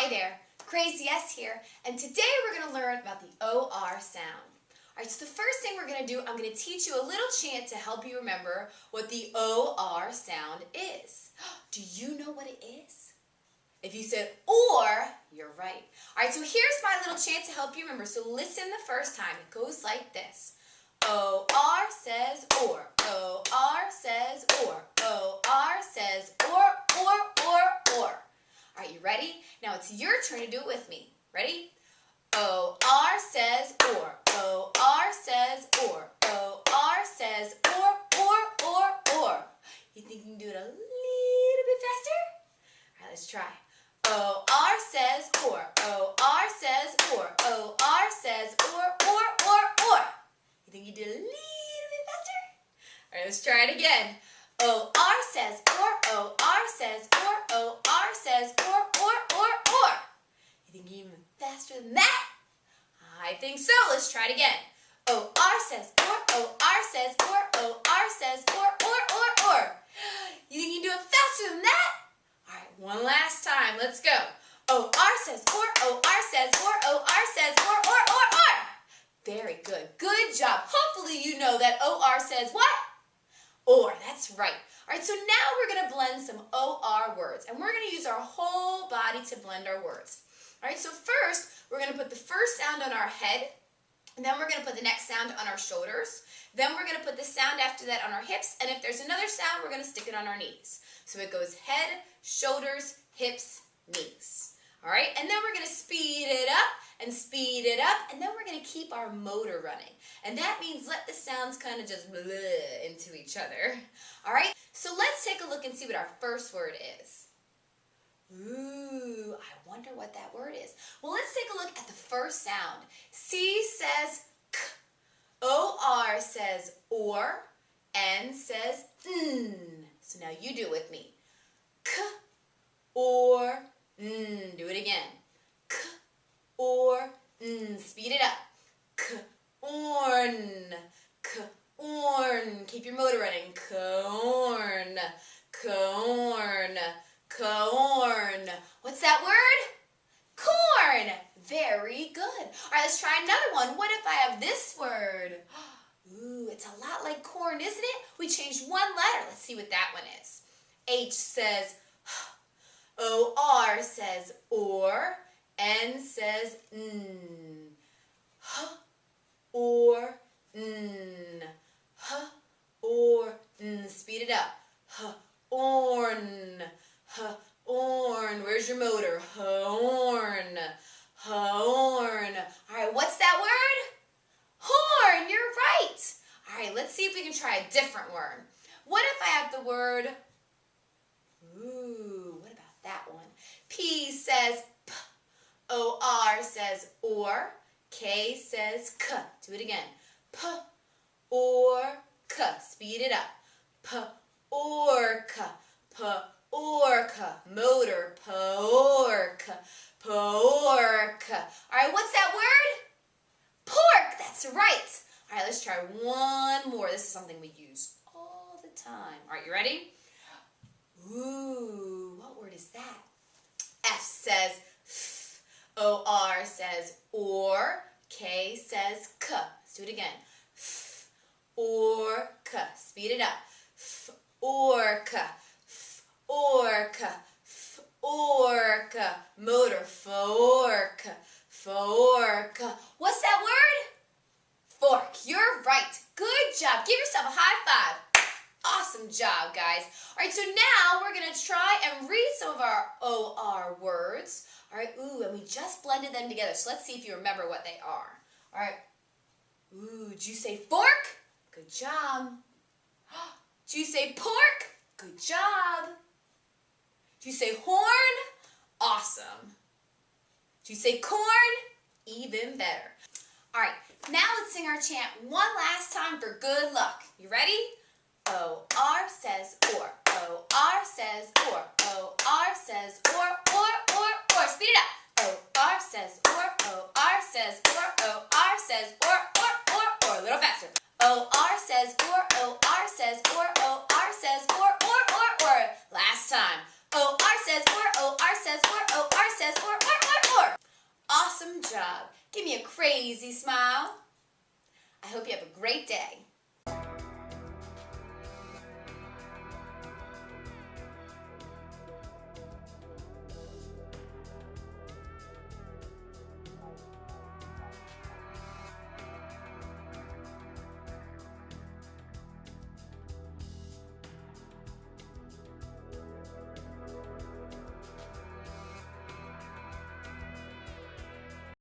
Hi there, Crazy S here, and today we're going to learn about the OR sound. Alright, so the first thing we're going to do, I'm going to teach you a little chant to help you remember what the OR sound is. Do you know what it is? If you said or, you're right. Alright, so here's my little chant to help you remember. So listen the first time. It goes like this. OR says or. OR says or. OR says or. Alright, you ready? Now it's your turn to do it with me. Ready? OR says or. OR says or. OR says or. You think you can do it a little bit faster? Alright, let's try. OR says or. OR says or. OR says or. You think you did a little bit faster? Alright, let's try it again. OR says or. OR says or. OR says or. You think you even faster than that? I think so. Let's try it again. OR says or. OR says or. OR says or. You think you can do it faster than that? Alright, one last time. Let's go. OR says or. OR says or. OR says or. Very good. Good job. Hopefully you know that OR says what? Or. That's right. Alright, so now we're going to blend some OR words. And we're going to use our whole body to blend our words. Alright, so first, we're going to put the first sound on our head. And then we're going to put the next sound on our shoulders. Then we're going to put the sound after that on our hips. And if there's another sound, we're going to stick it on our knees. So it goes head, shoulders, hips, knees. Alright, and then we're going to speed it up and speed it up. And then we're going to keep our motor running. And that means let the sounds kind of just bleh into each other. Alright, so let's take a look and see what our first word is. Ooh, I wonder what that word is. Well, let's take a look at the first sound. C says k. OR says or. N says n. So now you do it with me. K, or, n. Do it again. K, or, n. Speed it up. K, orn. K, orn. Keep your motor running. Corn. Corn. Corn. What's that word? Corn. Very good. All right, let's try another one. What if I have this word? Ooh, it's a lot like corn, isn't it? We changed one letter. Let's see what that one is. H says OR says or. N says n. H, or, n. H, or, n. Speed it up. H, orn. Horn. Where's your motor? Horn. Horn. All right, what's that word? Horn. You're right. All right, let's see if we can try a different word. What if I have the word? Ooh, what about that one? P says p. OR says or. K says k. Do it again. P, or, k. Speed it up. P, or, k. P, orca, motor, pork, pork. All right, what's that word? Pork, that's right. All right, let's try one more. This is something we use all the time. All right, you ready? Ooh, what word is that? F says f, OR says or, K says k. Let's do it again. F, or, k. Speed it up. F, orca. Orca, orca, motor, fork, fork. What's that word? Fork. You're right. Good job. Give yourself a high five. Awesome job, guys. All right, so now we're going to try and read some of our OR words. All right, ooh, and we just blended them together, so let's see if you remember what they are. All right. Ooh, did you say fork? Good job. Did you say pork? Good job. Did you say horn? Awesome. Did you say corn? Even better. All right, now let's sing our chant one last time for good luck. You ready? OR says or. OR says or. OR says or. Speed it up. OR says or. OR says or. OR says or. A little faster. OR says or. OR says or. OR says or. Last time. OR says or. OR says or. OR says or. awesome job. Give me a crazy smile. I hope you have a great day.